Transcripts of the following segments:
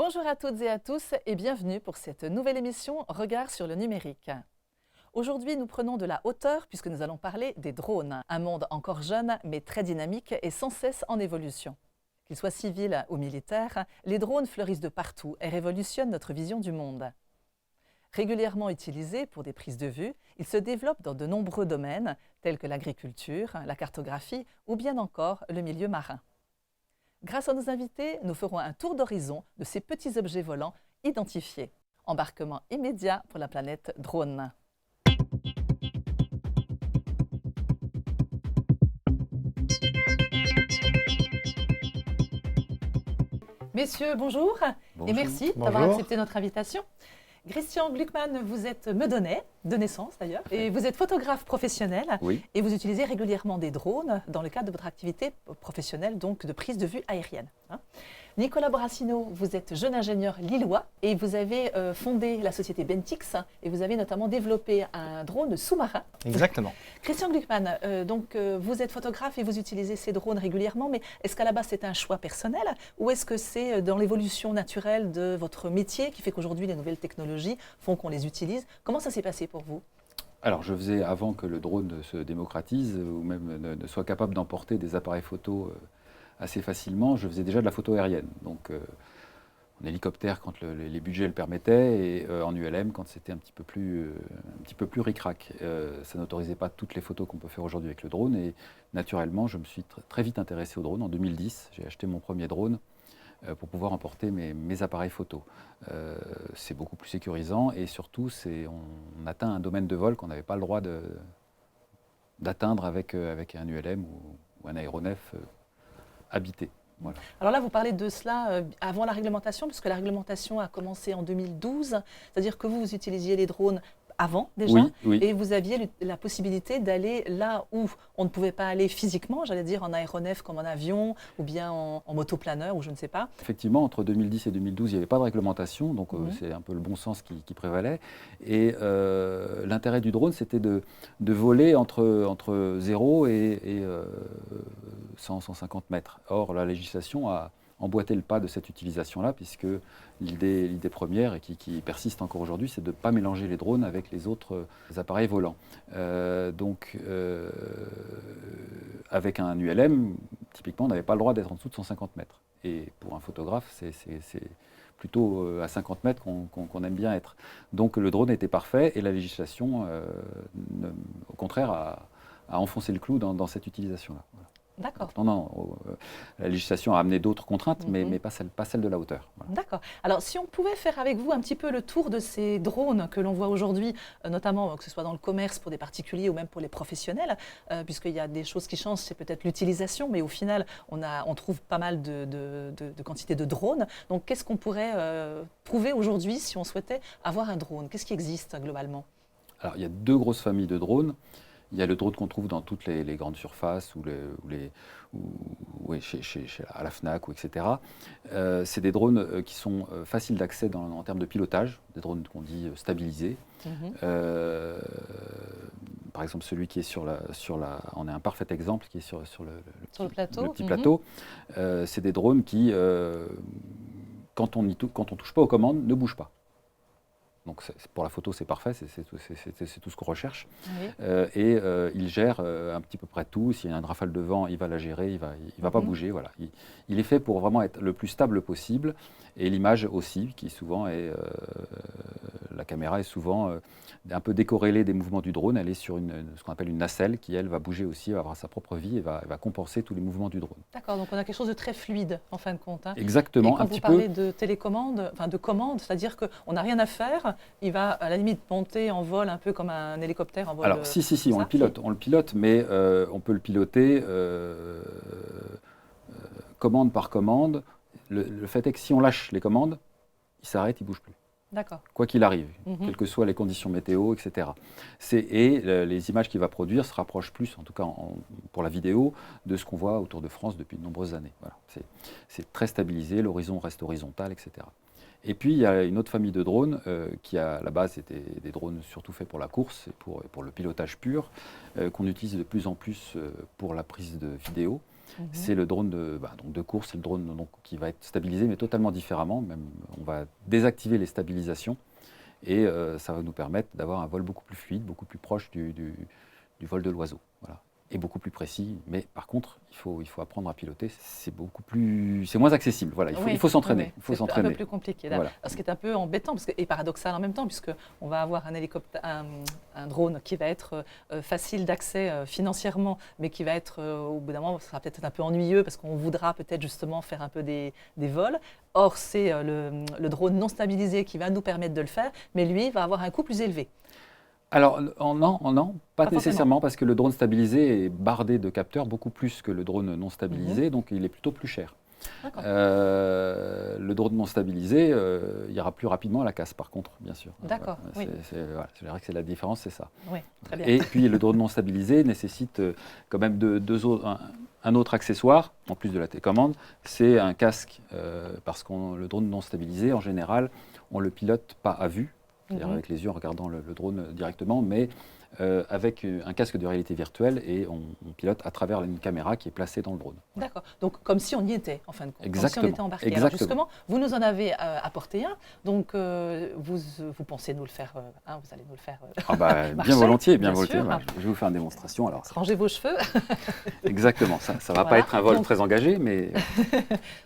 Bonjour à toutes et à tous et bienvenue pour cette nouvelle émission Regard sur le numérique. Aujourd'hui, nous prenons de la hauteur puisque nous allons parler des drones, un monde encore jeune mais très dynamique et sans cesse en évolution. Qu'ils soient civils ou militaires, les drones fleurissent de partout et révolutionnent notre vision du monde. Régulièrement utilisés pour des prises de vue, ils se développent dans de nombreux domaines tels que l'agriculture, la cartographie ou bien encore le milieu marin. Grâce à nos invités, nous ferons un tour d'horizon de ces petits objets volants identifiés. Embarquement immédiat pour la planète drone. Messieurs, bonjour, et merci d'avoir accepté notre invitation. Christian Gluckmann, vous êtes meudonnais, de naissance d'ailleurs, et vous êtes photographe professionnel, et vous utilisez régulièrement des drones dans le cadre de votre activité professionnelle, donc de prise de vue aérienne. Nicolas Borassino, vous êtes jeune ingénieur lillois et vous avez fondé la société Bentix et vous avez notamment développé un drone sous-marin. Exactement. Christian Gluckmann, vous êtes photographe et vous utilisez ces drones régulièrement, mais est-ce qu'à la base c'est un choix personnel ou est-ce que c'est dans l'évolution naturelle de votre métier qui fait qu'aujourd'hui les nouvelles technologies font qu'on les utilise? Comment ça s'est passé pour vous? Alors je faisais, avant que le drone se démocratise ou même ne soit capable d'emporter des appareils photo assez facilement, je faisais déjà de la photo aérienne. Donc en hélicoptère quand les budgets le permettaient et en ULM quand c'était un petit peu plus ric-rac. Ça n'autorisait pas toutes les photos qu'on peut faire aujourd'hui avec le drone et naturellement je me suis très vite intéressé au drone. En 2010, j'ai acheté mon premier drone pour pouvoir emporter mes appareils photo. C'est beaucoup plus sécurisant et surtout on atteint un domaine de vol qu'on n'avait pas le droit d'atteindre avec un ULM ou un aéronef habité. Voilà. Alors là, vous parlez de cela avant la réglementation, puisque la réglementation a commencé en 2012, c'est-à-dire que vous utilisiez les drones avant déjà, et vous aviez la possibilité d'aller là où on ne pouvait pas aller physiquement, j'allais dire en aéronef comme en avion, ou bien en motoplaneur, ou je ne sais pas. Effectivement, entre 2010 et 2012, il n'y avait pas de réglementation, donc c'est un peu le bon sens qui prévalait. Et l'intérêt du drone, c'était de voler entre 0 et 100-150 mètres. Or, la législation a emboîté le pas de cette utilisation-là, puisque l'idée première, et qui persiste encore aujourd'hui, c'est de ne pas mélanger les drones avec les autres appareils volants. Avec un ULM, typiquement, on n'avait pas le droit d'être en dessous de 150 mètres. Et pour un photographe, c'est plutôt à 50 mètres qu'on aime bien être. Donc le drone était parfait, et la législation, au contraire, a enfoncé le clou dans cette utilisation-là. Voilà. D'accord. La législation a amené d'autres contraintes, mais pas celle de la hauteur. Voilà. D'accord. Alors, si on pouvait faire avec vous un petit peu le tour de ces drones que l'on voit aujourd'hui, notamment que ce soit dans le commerce pour des particuliers ou même pour les professionnels, puisqu'il y a des choses qui changent, c'est peut-être l'utilisation, mais au final, on trouve pas mal de quantité de drones. Donc, qu'est-ce qu'on pourrait trouver aujourd'hui si on souhaitait avoir un drone? Qu'est-ce qui existe globalement? Alors, il y a deux grosses familles de drones. Il y a le drone qu'on trouve dans toutes les grandes surfaces à la FNAC, etc. C'est des drones qui sont faciles d'accès en termes de pilotage, des drones qu'on dit stabilisés. Par exemple, celui qui est on a un parfait exemple qui est sur le petit plateau. C'est des drones qui, quand on touche pas aux commandes, ne bougent pas. Donc pour la photo, c'est parfait, c'est tout ce qu'on recherche. Il gère un petit peu près tout. S'il y a une rafale de vent, il va la gérer, il va pas bouger. Voilà. Il est fait pour vraiment être le plus stable possible. Et l'image aussi, qui souvent est... la caméra est souvent un peu décorrélée des mouvements du drone. Elle est sur ce qu'on appelle une nacelle qui, elle, va bouger aussi, va avoir sa propre vie et va compenser tous les mouvements du drone. D'accord, donc on a quelque chose de très fluide, en fin de compte. Exactement. Et quand vous parlez de télécommande, enfin de commande, c'est-à-dire qu'on n'a rien à faire, il va à la limite monter en vol un peu comme un hélicoptère en vol. Alors si, on le pilote, mais on peut le piloter commande par commande. Le fait est que si on lâche les commandes, il s'arrête, il ne bouge plus. D'accord. Quoi qu'il arrive, quelles que soient les conditions météo, etc. Les images qu'il va produire se rapprochent plus, en tout cas pour la vidéo, de ce qu'on voit autour de France depuis de nombreuses années. Voilà. C'est très stabilisé, l'horizon reste horizontal, etc. Et puis, il y a une autre famille de drones qui, à la base, étaient des drones surtout faits pour la course et pour le pilotage pur, qu'on utilise de plus en plus pour la prise de vidéo. C'est le drone de course, c'est le drone donc, qui va être stabilisé, mais totalement différemment. Même, on va désactiver les stabilisations et ça va nous permettre d'avoir un vol beaucoup plus fluide, beaucoup plus proche du vol de l'oiseau. Voilà. Et beaucoup plus précis, mais par contre, il faut apprendre à piloter. C'est moins accessible. Voilà, il faut s'entraîner. Oui. Il faut C'est un peu plus compliqué. Voilà. Ce qui est un peu embêtant et paradoxal en même temps, puisque on va avoir un drone qui va être facile d'accès financièrement, mais qui va être au bout d'un moment, ça sera peut-être un peu ennuyeux parce qu'on voudra peut-être justement faire un peu des vols. Or, c'est le drone non stabilisé qui va nous permettre de le faire, mais lui va avoir un coût plus élevé. Alors, non, pas nécessairement, parce que le drone stabilisé est bardé de capteurs beaucoup plus que le drone non stabilisé, donc il est plutôt plus cher. Le drone non stabilisé ira plus rapidement à la casse, par contre, bien sûr. D'accord, oui. Je dirais que c'est la différence, c'est ça. Oui, très bien. Et puis, le drone non stabilisé nécessite quand même un autre accessoire, en plus de la télécommande, c'est un casque, parce que le drone non stabilisé, en général, on ne le pilote pas à vue, c'est-à-dire avec les yeux en regardant le drone directement, mais avec un casque de réalité virtuelle et on pilote à travers une caméra qui est placée dans le drone. D'accord, donc comme si on y était en fin de compte, Exactement. comme si on était embarqué. Alors justement, vous nous en avez apporté un, donc vous pensez nous le faire, vous allez nous le faire bien volontiers, bien volontiers. sûr. Je vais vous faire une démonstration. Alors, rangez vos cheveux. Exactement, ça ne va pas être un vol très engagé, mais...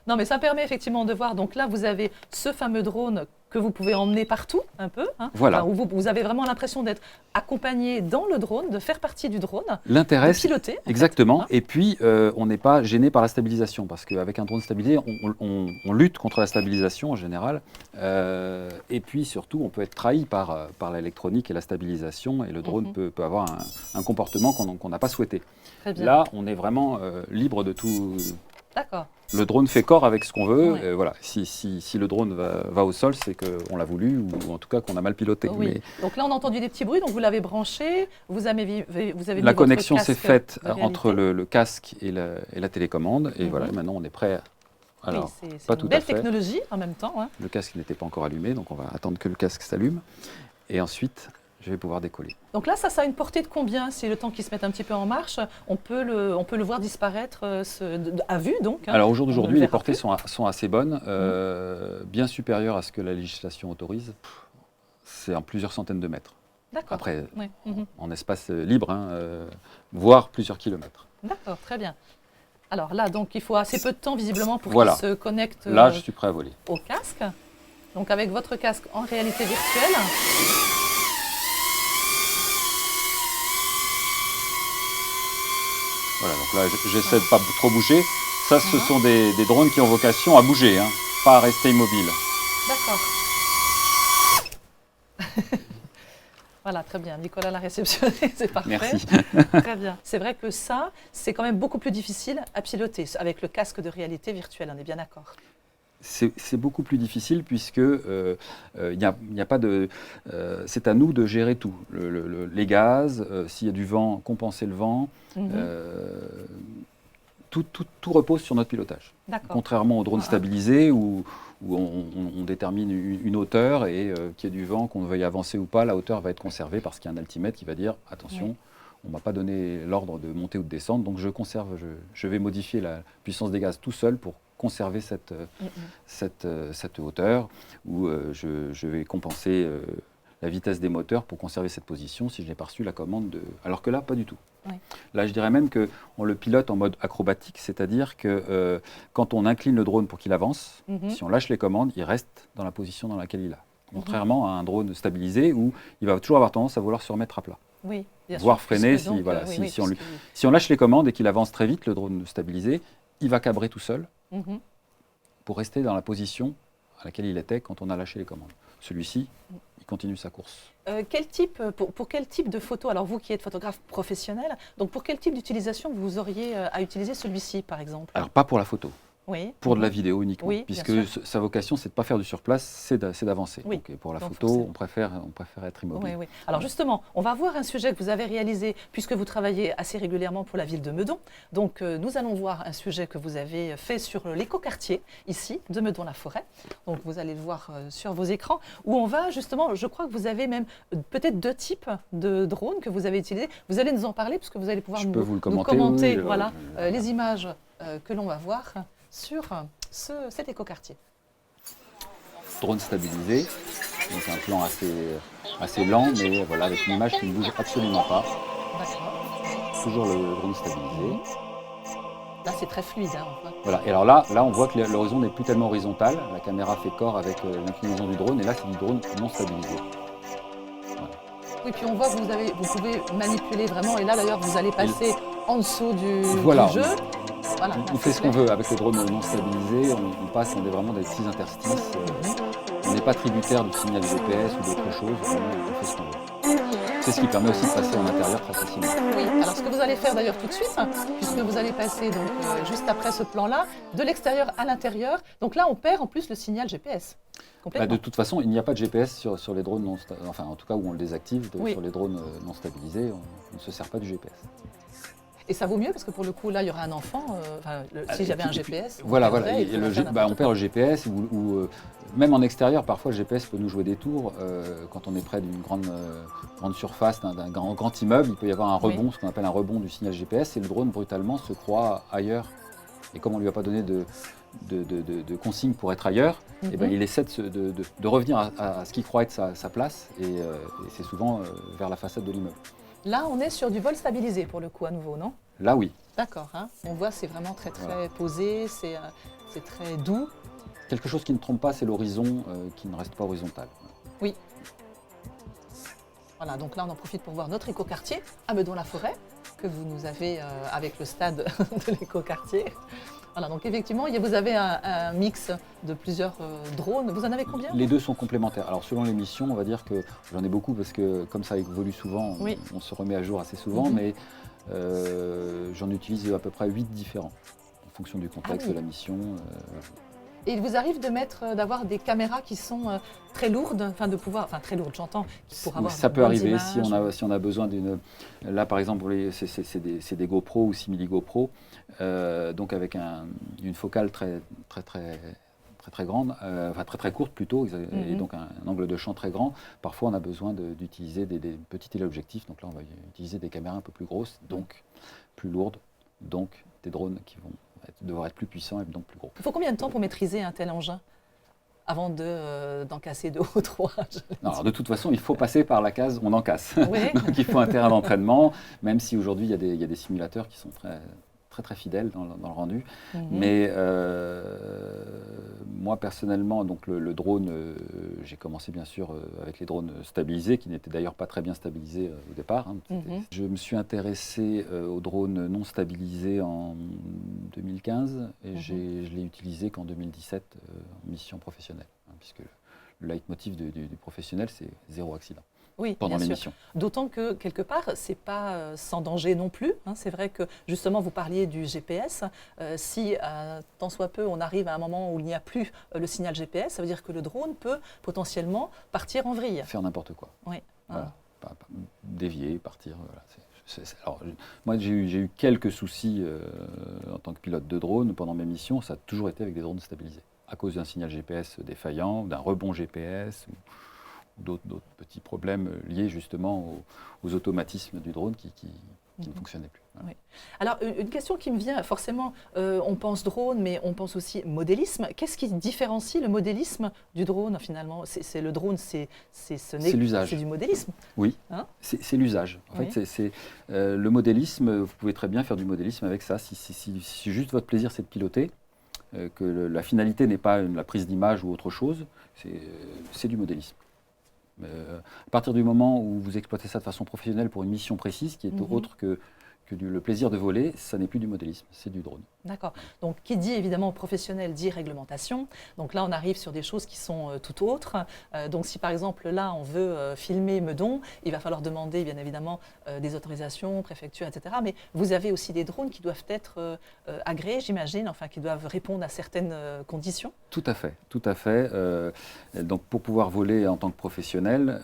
Non, mais ça permet effectivement de voir, donc là vous avez ce fameux drone que vous pouvez emmener partout, un peu. Voilà. Où vous avez vraiment l'impression d'être accompagné dans le drone, de faire partie du drone, l'intérêt, de piloter. Exactement. Et puis, on n'est pas gêné par la stabilisation, parce qu'avec un drone stabilisé, on lutte contre la stabilisation en général. Et puis, surtout, on peut être trahi par l'électronique et la stabilisation, et le drone peut avoir un comportement qu'on n'a pas souhaité. Très bien. Là, on est vraiment libre de tout... D'accord. Le drone fait corps avec ce qu'on veut. Oui. Voilà. Si le drone va au sol, c'est qu'on l'a voulu ou en tout cas qu'on a mal piloté. Oui. Mais donc là, on a entendu des petits bruits, donc vous l'avez branché, vous avez mis la connexion votre s'est casque faite de entre réalité. le casque et la télécommande. Et voilà, maintenant on est prêt. Alors, c'est pas une tout belle à fait. technologie en même temps. Le casque n'était pas encore allumé, donc on va attendre que le casque s'allume. Et ensuite, je vais pouvoir décoller. Donc là, ça a une portée de combien? Si le temps qu'il se mette un petit peu en marche, on peut le voir disparaître à vue donc. Alors au jour d'aujourd'hui, les portées plus. sont assez bonnes, bien supérieures à ce que la législation autorise. C'est en plusieurs centaines de mètres. D'accord. Après, Oui. en espace libre, voire plusieurs kilomètres. D'accord, très bien. Alors là, donc, il faut assez peu de temps visiblement pour Voilà. qu'il se connecte Là, je suis prêt à voler. au casque. Donc avec votre casque en réalité virtuelle. Voilà, donc là, j'essaie de ne pas trop bouger. Ça, ce sont des drones qui ont vocation à bouger, pas à rester immobiles. D'accord. Voilà, très bien. Nicolas l'a réceptionné, c'est parfait. Merci. Très bien. C'est vrai que ça, c'est quand même beaucoup plus difficile à piloter avec le casque de réalité virtuelle, on est bien d'accord. C'est beaucoup plus difficile puisque y a pas de. C'est à nous de gérer tout. Les gaz, s'il y a du vent, compenser le vent. Tout repose sur notre pilotage. Contrairement au drone stabilisé où on détermine une hauteur et qu'il y ait du vent, qu'on veuille avancer ou pas, la hauteur va être conservée parce qu'il y a un altimètre qui va dire attention, on ne m'a pas donné l'ordre de monter ou de descendre, donc je vais modifier la puissance des gaz tout seul pour conserver cette hauteur, ou je vais compenser la vitesse des moteurs pour conserver cette position si je n'ai pas reçu la commande de... Alors que là, pas du tout. Oui. Là, je dirais même qu'on le pilote en mode acrobatique, c'est-à-dire que quand on incline le drone pour qu'il avance, si on lâche les commandes, il reste dans la position dans laquelle il est. Contrairement à un drone stabilisé où il va toujours avoir tendance à vouloir se remettre à plat. Oui, bien voire sûr, freiner si on lâche les commandes et qu'il avance très vite, le drone stabilisé, il va cabrer tout seul pour rester dans la position à laquelle il était quand on a lâché les commandes. Celui-ci, il continue sa course. Pour quel type de photo, alors vous qui êtes photographe professionnel, donc pour quel type d'utilisation vous auriez à utiliser celui-ci par exemple? Alors pas pour la photo. Oui. pour de la vidéo uniquement, Oui, bien puisque sûr. sa vocation, c'est de ne pas faire du surplace, c'est d'avancer. Oui. Donc, pour la Donc, photo, forcément. on préfère être immobile. Oui, oui. Alors justement, on va voir un sujet que vous avez réalisé, puisque vous travaillez assez régulièrement pour la ville de Meudon. Donc nous allons voir un sujet que vous avez fait sur l'écoquartier, ici, de Meudon-la-Forêt. Donc vous allez le voir sur vos écrans, où on va justement, je crois que vous avez même peut-être 2 types de drones que vous avez utilisés. Vous allez nous en parler, puisque vous allez pouvoir Je nous, peux vous le nous commenter, oui, voilà, les images que l'on va voir sur cet écoquartier. Drone stabilisé, donc un plan assez lent, mais voilà, avec une image qui ne bouge absolument pas. D'accord. Toujours le drone stabilisé. Là, c'est très fluide. Hein, on voit. Voilà. Et alors là, on voit que l'horizon n'est plus tellement horizontal. La caméra fait corps avec l'inclinaison du drone, et là, c'est du drone non stabilisé. Voilà. Oui, puis on voit que vous pouvez manipuler vraiment, et là d'ailleurs, vous allez passer en dessous du jeu. Voilà, on fait ce qu'on veut avec le drone non stabilisé, on passe dans vraiment des petits interstices. On n'est pas tributaire du signal GPS ou d'autre chose, on fait ce qu'on veut. C'est ce qui permet aussi de passer en intérieur très facilement. Oui, alors ce que vous allez faire d'ailleurs tout de suite, puisque vous allez passer donc, juste après ce plan-là, de l'extérieur à l'intérieur. Donc là, on perd en plus le signal GPS. De toute façon, il n'y a pas de GPS sur les drones enfin en tout cas où on le désactive, oui. Sur les drones non stabilisés, on ne se sert pas du GPS. Et ça vaut mieux parce que pour le coup, là, il y aura un enfant. Si j'avais un GPS, on perd le GPS ou même en extérieur, parfois le GPS peut nous jouer des tours. Quand on est près d'une grande surface, d'un grand immeuble, il peut y avoir un rebond, ce qu'on appelle un rebond du signal GPS, et le drone brutalement se croit ailleurs. Et comme on ne lui a pas donné de consignes pour être ailleurs, eh ben, il essaie de revenir à ce qu'il croit être sa place, et c'est souvent vers la façade de l'immeuble. Là, on est sur du vol stabilisé pour le coup à nouveau, non? Là, oui. D'accord. Hein. On voit, c'est vraiment très posé, c'est très doux. Quelque chose qui ne trompe pas, c'est l'horizon qui ne reste pas horizontal. Oui. Voilà, donc là, on en profite pour voir notre écoquartier à Meudon-la-Forêt, que vous nous avez avec le stade de l'écoquartier. Voilà, donc effectivement, vous avez un mix de plusieurs drones. Vous en avez combien? Les deux sont complémentaires. Alors selon les missions, on va dire que j'en ai beaucoup parce que comme ça évolue souvent, on se remet à jour assez souvent, mais j'en utilise à peu près 8 différents en fonction du contexte de la mission. Et il vous arrive d'avoir des caméras qui sont très lourdes, très lourdes, j'entends, pour avoir ça peut arriver images. si on a besoin d'une. Là, par exemple, c'est des GoPro ou simili GoPro, donc avec une focale très grande, très courte plutôt, et donc un angle de champ très grand. Parfois, on a besoin d'utiliser des petits téléobjectifs. Donc là, on va utiliser des caméras un peu plus grosses, donc plus lourdes, donc des drones qui vont devoir être plus puissants et donc plus gros. Il faut combien de temps pour maîtriser un tel engin avant d'en casser 2 ou 3? Alors, de toute façon, il faut passer par la case on en casse. Oui. Donc il faut un terrain d'entraînement, même si aujourd'hui il y a des simulateurs qui sont très fidèles dans le rendu. Mais moi personnellement, donc le drone, j'ai commencé bien sûr avec les drones stabilisés, qui n'étaient d'ailleurs pas très bien stabilisés au départ. Je me suis intéressé aux drones non stabilisés en 2015 et je l'ai utilisé qu'en 2017 en mission professionnelle, puisque le leitmotiv du professionnel, c'est 0 accident. Oui, pendant les missions. D'autant que, quelque part, ce n'est pas sans danger non plus. Hein. C'est vrai que, justement, vous parliez du GPS. Si, tant soit peu, on arrive à un moment où il n'y a plus le signal GPS, ça veut dire que le drone peut potentiellement partir en vrille. Faire n'importe quoi. Oui. Voilà. Dévier, partir. Voilà. Alors, moi, j'ai eu quelques soucis en tant que pilote de drone pendant mes missions. Ça a toujours été avec des drones stabilisés, à cause d'un signal GPS défaillant, d'un rebond GPS, d'autres petits problèmes liés justement aux automatismes du drone qui ne fonctionnaient plus. Voilà. Oui. Alors, une question qui me vient, forcément, on pense drone, mais on pense aussi modélisme. Qu'est-ce qui différencie le modélisme du drone, finalement? Le drone, c'est l'usage. C'est du modélisme. Oui, hein? C'est l'usage. En fait, le modélisme, vous pouvez très bien faire du modélisme avec ça. Si juste votre plaisir, c'est de piloter, que la finalité n'est pas la prise d'image ou autre chose, c'est du modélisme. À partir du moment où vous exploitez ça de façon professionnelle pour une mission précise qui est autre que le plaisir de voler, ça n'est plus du modélisme, c'est du drone. D'accord. Donc, qui dit évidemment professionnel dit réglementation. Donc là, on arrive sur des choses qui sont tout autres. Donc, si par exemple, là, on veut filmer Meudon, il va falloir demander, bien évidemment, des autorisations, préfecture, etc. Mais vous avez aussi des drones qui doivent être agréés, j'imagine, enfin, qui doivent répondre à certaines conditions. Tout à fait, tout à fait. Donc, pour pouvoir voler en tant que professionnel,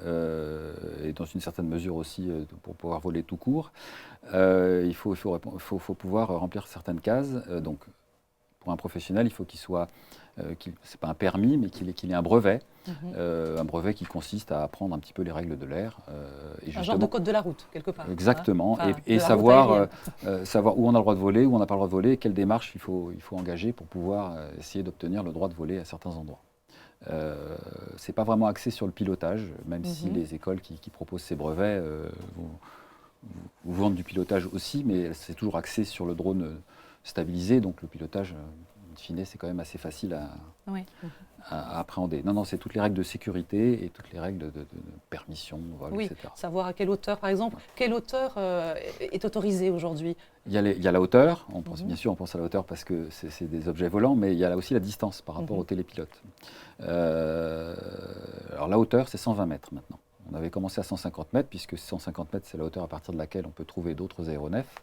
et dans une certaine mesure aussi pour pouvoir voler tout court, il faut pouvoir remplir certaines cases. Donc, pour un professionnel, il faut qu'il soit, c'est pas un permis, mais qu'il ait un brevet. Un brevet qui consiste à apprendre un petit peu les règles de l'air. Un genre de code de la route, quelque part. Exactement, hein. et savoir où on a le droit de voler, où on n'a pas le droit de voler, quelle démarche il faut engager pour pouvoir essayer d'obtenir le droit de voler à certains endroits. C'est pas vraiment axé sur le pilotage, même si les écoles qui proposent ces brevets vous vendent du pilotage aussi, mais c'est toujours axé sur le drone stabilisé, donc le pilotage, in fine, c'est quand même assez facile à appréhender. Non, c'est toutes les règles de sécurité et toutes les règles de permission, vol, etc. Savoir à quelle hauteur, par exemple, quelle hauteur est autorisée aujourd'hui? Il y a la hauteur, bien sûr on pense à la hauteur parce que c'est des objets volants, mais il y a aussi la distance par rapport aux télépilotes. Alors la hauteur, c'est 120 mètres maintenant. On avait commencé à 150 mètres, puisque 150 mètres, c'est la hauteur à partir de laquelle on peut trouver d'autres aéronefs.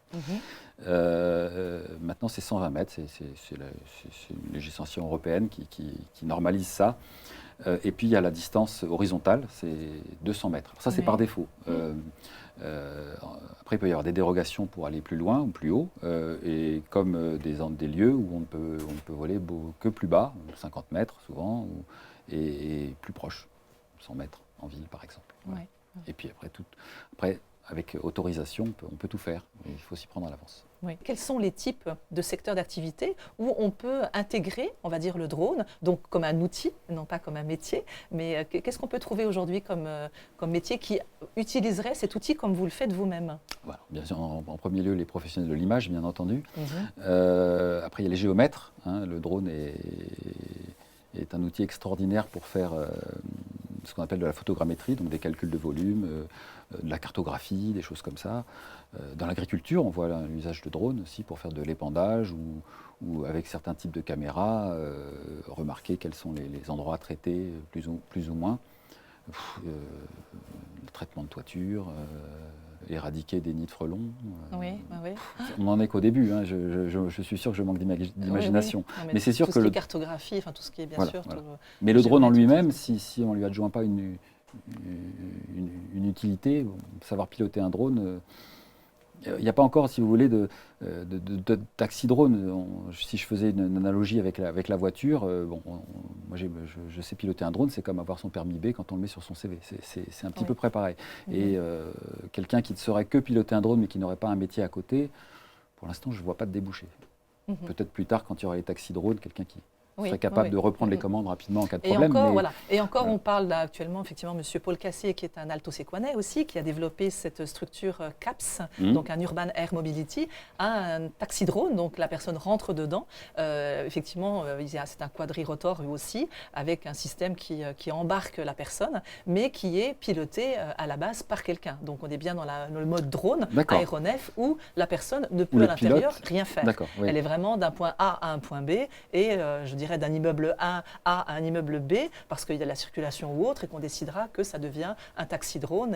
Maintenant, c'est 120 mètres, c'est une législation européenne qui normalise ça. Et puis, il y a la distance horizontale, c'est 200 mètres. Alors ça, c'est par défaut. Après, il peut y avoir des dérogations pour aller plus loin ou plus haut, et comme des lieux où on ne peut voler que plus bas, 50 mètres souvent, et plus proche, 100 mètres en ville, par exemple. Voilà. Et puis après, avec autorisation, on peut tout faire. Il faut s'y prendre à l'avance. Quels sont les types de secteurs d'activité où on peut intégrer, on va dire, le drone, donc comme un outil, non pas comme un métier, mais qu'est-ce qu'on peut trouver aujourd'hui comme métier qui utiliserait cet outil comme vous le faites vous-même? Voilà. Bien sûr, en premier lieu, les professionnels de l'image, bien entendu. Après, il y a les géomètres. Le drone est un outil extraordinaire pour faire ce qu'on appelle de la photogrammétrie, donc des calculs de volume, de la cartographie, des choses comme ça. Dans l'agriculture, on voit l'usage de drones aussi pour faire de l'épandage ou avec certains types de caméras, remarquer quels sont les endroits traités plus ou moins. Le traitement de toiture, éradiquer des nids de frelons. On n'en est qu'au début, je suis sûr que je manque d'imagination. Mais c'est sûr que les cartographies, tout ce qui est bien sûr. Voilà. Mais le drone en lui-même, si on ne lui adjoint pas une utilité, savoir piloter un drone, il n'y a pas encore, si vous voulez, de taxi-drone. Si je faisais une analogie avec la voiture, moi je sais piloter un drone, c'est comme avoir son permis B quand on le met sur son CV. C'est un petit peu près pareil. Et quelqu'un qui ne saurait que piloter un drone mais qui n'aurait pas un métier à côté, pour l'instant, je ne vois pas de débouché. Peut-être plus tard, quand il y aura les taxi-drones, quelqu'un qui serait capable de reprendre les commandes rapidement en cas de problème. Et encore, on parle là, actuellement, effectivement, M. Paul Cassier, qui est un alto-séquanais aussi, qui a développé cette structure CAPS, donc un Urban Air Mobility, un taxi-drone, donc la personne rentre dedans. Effectivement, c'est un quadrirotor aussi, avec un système qui embarque la personne, mais qui est piloté à la base par quelqu'un. Donc on est bien dans le mode drone, aéronef, où la personne ne peut à l'intérieur rien faire. Elle est vraiment d'un point A à un point B, et je dirais d'un immeuble A à un immeuble B, parce qu'il y a la circulation ou autre, et qu'on décidera que ça devient un taxi-drone.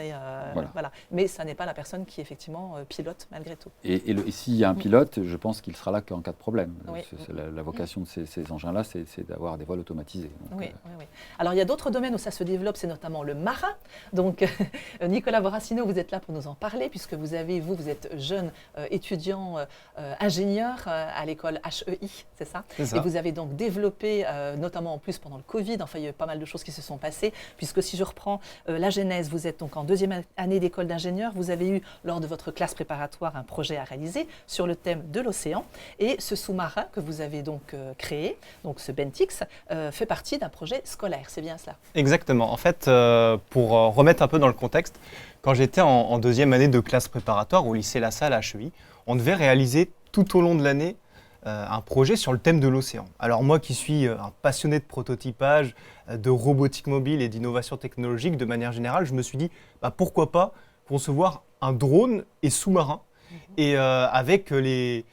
Voilà. Mais ça n'est pas la personne qui, effectivement, pilote malgré tout. Et s'il y a un pilote, je pense qu'il sera là qu'en cas de problème. La vocation de ces engins-là, c'est d'avoir des vols automatisés. Donc, oui. Alors, il y a d'autres domaines où ça se développe, c'est notamment le marin. Donc, Nicolas Borassino, vous êtes là pour nous en parler, puisque vous êtes jeune étudiant ingénieur à l'école HEI, c'est ça? Et vous avez donc développé, notamment en plus pendant le Covid, enfin il y a eu pas mal de choses qui se sont passées, puisque si je reprends la genèse, vous êtes donc en deuxième année d'école d'ingénieur, vous avez eu lors de votre classe préparatoire un projet à réaliser sur le thème de l'océan, et ce sous-marin que vous avez donc créé, donc ce Bentix, fait partie d'un projet scolaire, c'est bien cela? Exactement, en fait pour remettre un peu dans le contexte, quand j'étais en deuxième année de classe préparatoire au lycée La Salle à HEI, on devait réaliser tout au long de l'année un projet sur le thème de l'océan. Alors moi qui suis un passionné de prototypage, de robotique mobile et d'innovation technologique de manière générale, je me suis dit pourquoi pas concevoir un drone et sous-marin et avec les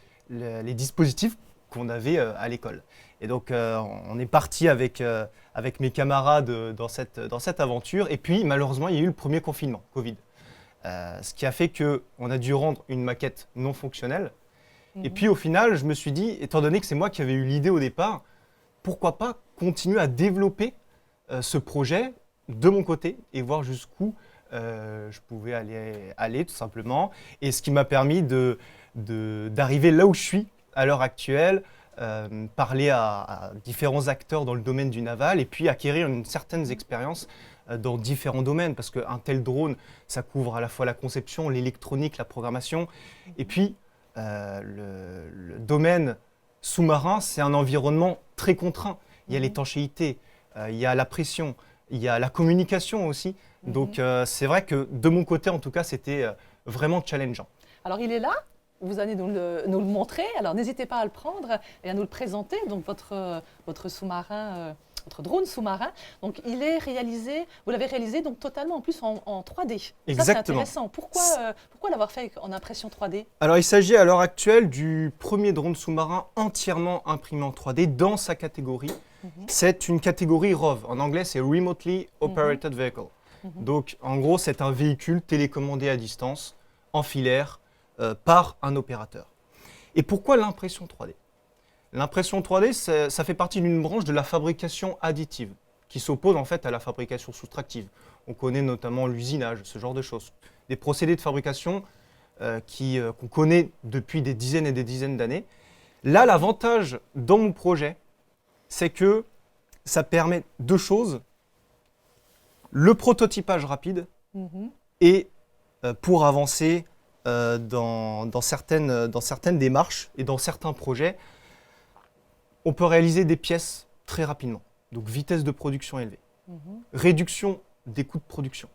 dispositifs qu'on avait à l'école. Et donc, on est parti avec mes camarades dans cette aventure. Et puis, malheureusement, il y a eu le premier confinement, Covid. Ce qui a fait qu'on a dû rendre une maquette non fonctionnelle. Et puis, au final, je me suis dit, étant donné que c'est moi qui avais eu l'idée au départ, pourquoi pas continuer à développer ce projet de mon côté et voir jusqu'où je pouvais aller tout simplement. Et ce qui m'a permis d'arriver là où je suis à l'heure actuelle, parler à différents acteurs dans le domaine du naval et puis acquérir une certaine expérience dans différents domaines, parce qu'un tel drone, ça couvre à la fois la conception, l'électronique, la programmation, et puis le domaine sous-marin, c'est un environnement très contraint. Il y a l'étanchéité, il y a la pression, il y a la communication aussi. Donc c'est vrai que de mon côté, en tout cas, c'était vraiment challengeant. Alors il est là, vous allez nous le montrer, alors n'hésitez pas à le prendre et à nous le présenter, donc votre sous-marin, votre drone sous-marin. Donc il est réalisé, vous l'avez réalisé donc totalement en plus en 3D. Exactement. Ça c'est intéressant. Pourquoi l'avoir fait en impression 3D? Alors il s'agit à l'heure actuelle du premier drone sous-marin entièrement imprimé en 3D dans sa catégorie. C'est une catégorie ROV, en anglais c'est Remotely Operated Vehicle. Donc en gros c'est un véhicule télécommandé à distance, en filaire, par un opérateur. Et pourquoi l'impression 3D? L'impression 3D, ça fait partie d'une branche de la fabrication additive, qui s'oppose en fait à la fabrication soustractive. On connaît notamment l'usinage, ce genre de choses. Des procédés de fabrication qu'on connaît depuis des dizaines et des dizaines d'années. Là, l'avantage dans mon projet, c'est que ça permet deux choses. Le prototypage rapide et pour avancer dans certaines démarches et dans certains projets, on peut réaliser des pièces très rapidement. Donc vitesse de production élevée, réduction des coûts de production.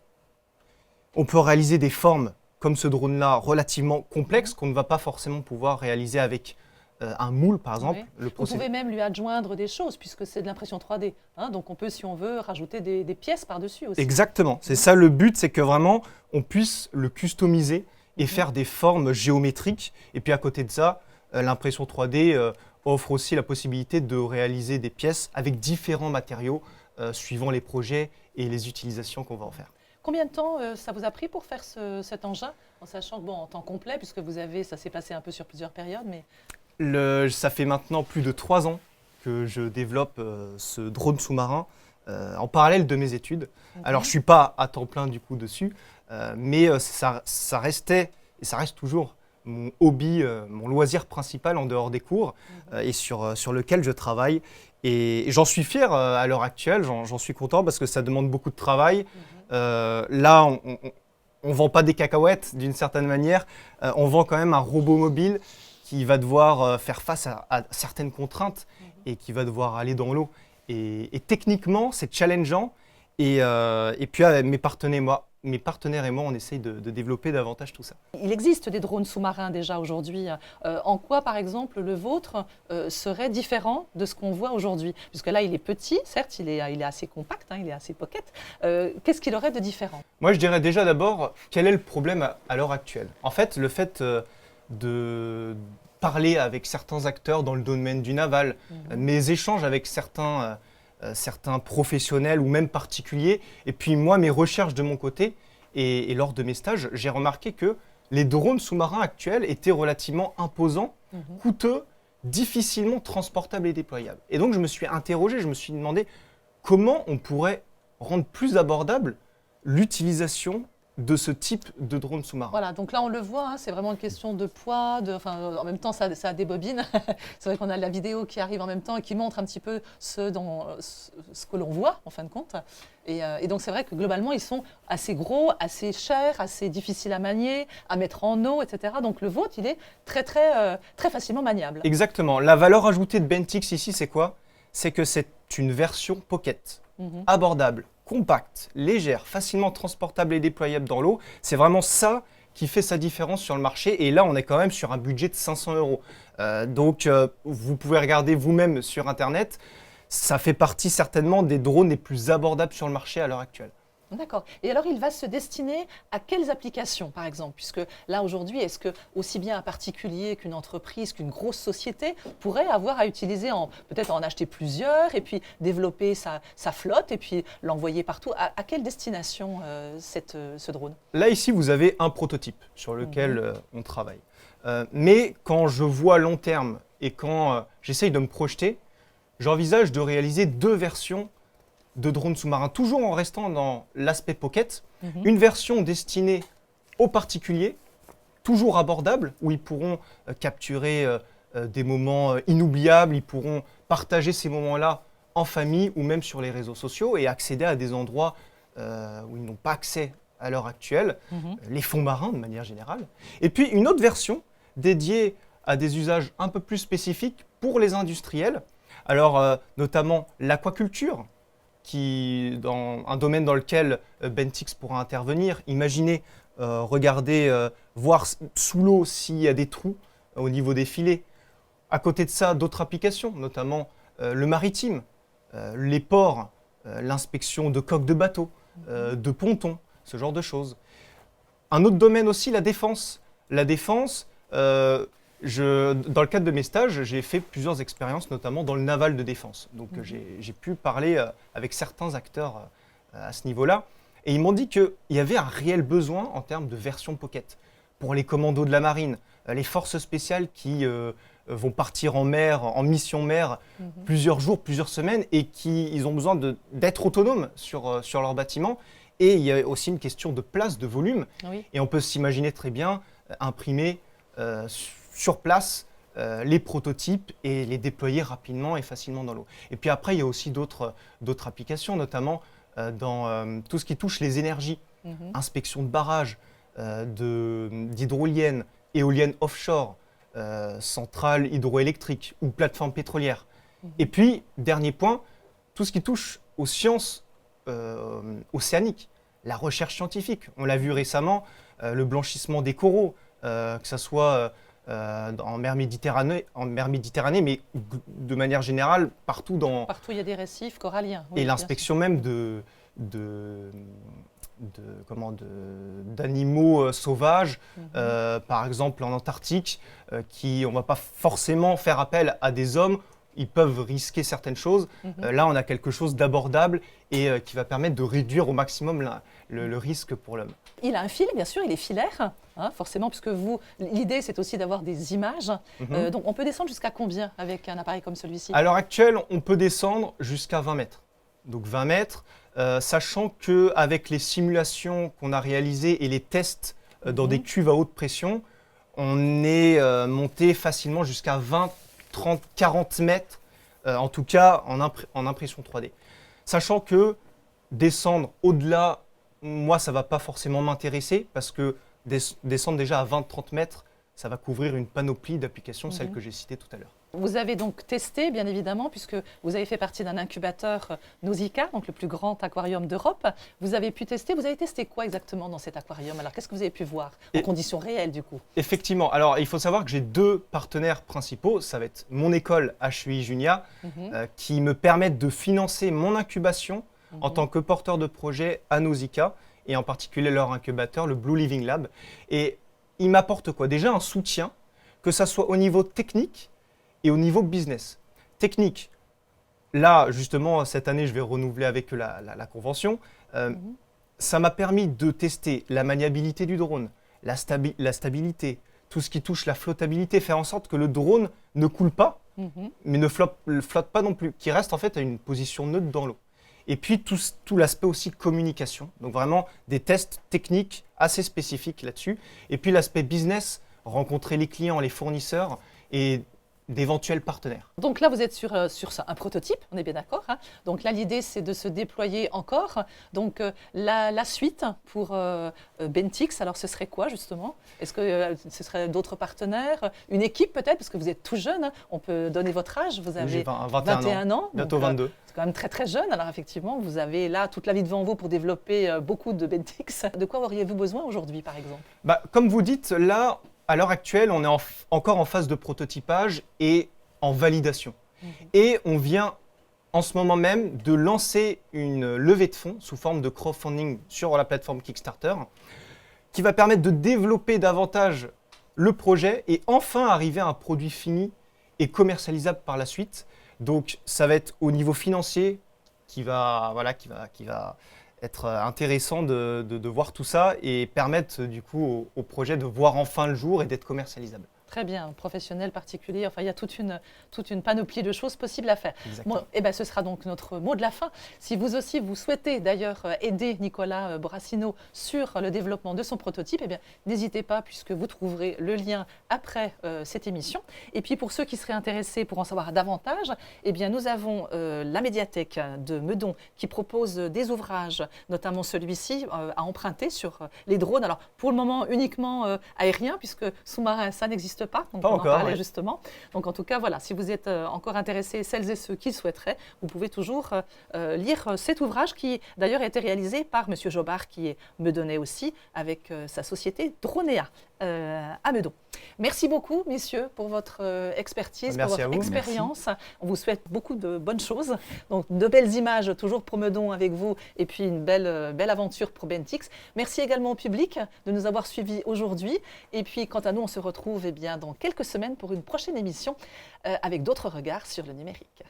On peut réaliser des formes comme ce drone-là relativement complexes qu'on ne va pas forcément pouvoir réaliser avec un moule par exemple. Oui. Vous pouvez même lui adjoindre des choses puisque c'est de l'impression 3D. Hein, donc on peut, si on veut, rajouter des pièces par-dessus aussi. Exactement, c'est ça le but, c'est que vraiment on puisse le customiser et faire des formes géométriques. Et puis à côté de ça, l'impression 3D offre aussi la possibilité de réaliser des pièces avec différents matériaux suivant les projets et les utilisations qu'on va en faire. Combien de temps ça vous a pris pour faire cet engin, en sachant que, en temps complet, puisque ça s'est passé un peu sur plusieurs périodes, mais... Ça fait maintenant plus de 3 ans que je développe ce drone sous-marin en parallèle de mes études. Alors je ne suis pas à temps plein du coup dessus, mais ça restait et ça reste toujours mon hobby, mon loisir principal en dehors des cours et sur lequel je travaille. Et j'en suis fier à l'heure actuelle, j'en suis content parce que ça demande beaucoup de travail. Là, on ne vend pas des cacahuètes d'une certaine manière, on vend quand même un robot mobile qui va devoir faire face à certaines contraintes et qui va devoir aller dans l'eau. Et techniquement, c'est challengeant. Et puis, mes partenaires et moi, on essaye de développer davantage tout ça. Il existe des drones sous-marins déjà aujourd'hui. En quoi, par exemple, le vôtre serait différent de ce qu'on voit aujourd'hui? Puisque là, il est petit, certes, il est assez compact, il est assez pocket. Qu'est-ce qu'il aurait de différent? Moi, je dirais déjà d'abord, quel est le problème à l'heure actuelle? En fait, le fait de parler avec certains acteurs dans le domaine du naval, mes échanges avec certains professionnels ou même particuliers, et puis moi, mes recherches de mon côté, et lors de mes stages, j'ai remarqué que les drones sous-marins actuels étaient relativement imposants, coûteux, difficilement transportables et déployables. Et donc, je me suis interrogé, je me suis demandé comment on pourrait rendre plus abordable l'utilisation de ce type de drone sous-marin. Voilà, donc là on le voit, c'est vraiment une question de poids, en même temps ça débobine. C'est vrai qu'on a la vidéo qui arrive en même temps et qui montre un petit peu ce que l'on voit en fin de compte. Et donc c'est vrai que globalement ils sont assez gros, assez chers, assez difficiles à manier, à mettre en eau, etc. Donc le vôtre il est très facilement maniable. Exactement. La valeur ajoutée de Bentix ici c'est quoi? C'est que c'est une version pocket, abordable, compacte, légère, facilement transportable et déployable dans l'eau. C'est vraiment ça qui fait sa différence sur le marché. Et là, on est quand même sur un budget de 500 €. Donc, vous pouvez regarder vous-même sur Internet. Ça fait partie certainement des drones les plus abordables sur le marché à l'heure actuelle. D'accord. Et alors, il va se destiner à quelles applications, par exemple? Puisque là, aujourd'hui, est-ce que aussi bien un particulier qu'une entreprise, qu'une grosse société pourrait avoir à utiliser, peut-être en acheter plusieurs, et puis développer sa flotte, et puis l'envoyer partout? À quelle destination ce drone? Là, ici, vous avez un prototype sur lequel on travaille. Mais quand je vois long terme et quand j'essaye de me projeter, j'envisage de réaliser 2 versions de drones sous-marins, toujours en restant dans l'aspect pocket. Une version destinée aux particuliers, toujours abordable, où ils pourront capturer des moments inoubliables, ils pourront partager ces moments-là en famille ou même sur les réseaux sociaux et accéder à des endroits où ils n'ont pas accès à l'heure actuelle, les fonds marins de manière générale. Et puis une autre version dédiée à des usages un peu plus spécifiques pour les industriels, alors notamment l'aquaculture, qui dans un domaine dans lequel Bentix pourra intervenir. Imaginez, regarder, voir sous l'eau s'il y a des trous au niveau des filets. À côté de ça, d'autres applications, notamment le maritime, les ports, l'inspection de coques de bateaux, de pontons, ce genre de choses. Un autre domaine aussi, la défense. La défense, dans le cadre de mes stages, j'ai fait plusieurs expériences, notamment dans le naval de défense. Donc j'ai pu parler avec certains acteurs à ce niveau-là. Et ils m'ont dit qu'il y avait un réel besoin en termes de version pocket. Pour les commandos de la marine, les forces spéciales qui vont partir en mer, en mission mer, plusieurs jours, plusieurs semaines, et ils ont besoin d'être autonomes sur leur bâtiment. Et il y a aussi une question de place, de volume. Oui. Et on peut s'imaginer très bien imprimer sur place les prototypes et les déployer rapidement et facilement dans l'eau. Et puis après, il y a aussi d'autres applications, notamment dans tout ce qui touche les énergies, inspection de barrages, d'hydroliennes, éoliennes offshore, centrales hydroélectriques ou plateformes pétrolières. Et puis, dernier point, tout ce qui touche aux sciences océaniques, la recherche scientifique. On l'a vu récemment, le blanchissement des coraux, que ce soit en mer Méditerranée, mais de manière générale, partout dans... Partout, il y a des récifs coralliens. Oui, et l'inspection même d'animaux sauvages, par exemple en Antarctique, on ne va pas forcément faire appel à des hommes, ils peuvent risquer certaines choses. Là, on a quelque chose d'abordable et qui va permettre de réduire au maximum le risque pour l'homme. Il a un fil, bien sûr, il est filaire, forcément, puisque l'idée, c'est aussi d'avoir des images. Donc, on peut descendre jusqu'à combien avec un appareil comme celui-ci? À l'heure actuelle, on peut descendre jusqu'à 20 mètres. Donc 20 mètres, sachant qu'avec les simulations qu'on a réalisées et les tests dans des cuves à haute pression, on est monté facilement jusqu'à 20, 30, 40 mètres, en tout cas en impression 3D. Sachant que descendre au-delà, moi, ça ne va pas forcément m'intéresser parce que descendre déjà à 20-30 mètres, ça va couvrir une panoplie d'applications, celles que j'ai citées tout à l'heure. Vous avez donc testé, bien évidemment, puisque vous avez fait partie d'un incubateur Nausicaa, donc le plus grand aquarium d'Europe. Vous avez pu tester, vous avez testé quoi exactement dans cet aquarium? Alors, qu'est-ce que vous avez pu voir en conditions réelles, du coup? Effectivement. Alors, il faut savoir que j'ai 2 partenaires principaux. Ça va être mon école HEI Junia, qui me permettent de financer mon incubation en tant que porteur de projet à Nausicaa, et en particulier leur incubateur, le Blue Living Lab. Et ils m'apportent quoi? Déjà un soutien, que ça soit au niveau technique et au niveau business. Technique, là, justement, cette année, je vais renouveler avec eux la convention. Ça m'a permis de tester la maniabilité du drone, la stabilité, tout ce qui touche la flottabilité, faire en sorte que le drone ne coule pas, mais ne flotte pas non plus, qu'il reste en fait à une position neutre dans l'eau. Et puis tout l'aspect aussi communication, donc vraiment des tests techniques assez spécifiques là-dessus. Et puis l'aspect business, rencontrer les clients, les fournisseurs et d'éventuels partenaires. Donc là, vous êtes sur un prototype, on est bien d'accord. Donc là, l'idée, c'est de se déployer encore. Donc la suite pour Bentix, alors ce serait quoi justement? Est-ce que ce serait d'autres partenaires? Une équipe peut-être, parce que vous êtes tout jeune. On peut donner votre âge, vous avez J'ai 21 ans, bientôt donc, 22. C'est quand même très très jeune. Alors effectivement, vous avez là toute la vie devant vous pour développer beaucoup de Bentix. De quoi auriez-vous besoin aujourd'hui, par exemple? Comme vous dites, là, à l'heure actuelle, on est encore en phase de prototypage et en validation. Et on vient en ce moment même de lancer une levée de fonds sous forme de crowdfunding sur la plateforme Kickstarter qui va permettre de développer davantage le projet et enfin arriver à un produit fini et commercialisable par la suite. Donc ça va être au niveau financier qui va être intéressant de voir tout ça et permettre du coup au projet de voir enfin le jour et d'être commercialisable. Très bien, professionnel, particulier, enfin il y a toute une panoplie de choses possibles à faire. Bon, et ben, ce sera donc notre mot de la fin. Si vous aussi vous souhaitez d'ailleurs aider Nicolas Brassino sur le développement de son prototype, eh bien n'hésitez pas puisque vous trouverez le lien après cette émission. Et puis pour ceux qui seraient intéressés pour en savoir davantage, eh bien nous avons la médiathèque de Meudon qui propose des ouvrages, notamment celui-ci à emprunter sur les drones. Alors pour le moment uniquement aérien puisque sous-marin ça n'existe pas, donc pas on encore, en parlait ouais. justement. Donc en tout cas, voilà, si vous êtes encore intéressés, celles et ceux qui le souhaiteraient, vous pouvez toujours lire cet ouvrage qui d'ailleurs a été réalisé par M. Jobard, qui est meudonnais aussi, avec sa société Dronea à Meudon. Merci beaucoup, messieurs, pour votre expertise, Merci pour à votre vous. expérience. On vous souhaite beaucoup de bonnes choses. Donc de belles images toujours pour Meudon avec vous et puis une belle aventure pour Bentix. Merci également au public de nous avoir suivis aujourd'hui. Et puis quant à nous, on se retrouve dans quelques semaines pour une prochaine émission avec d'autres regards sur le numérique.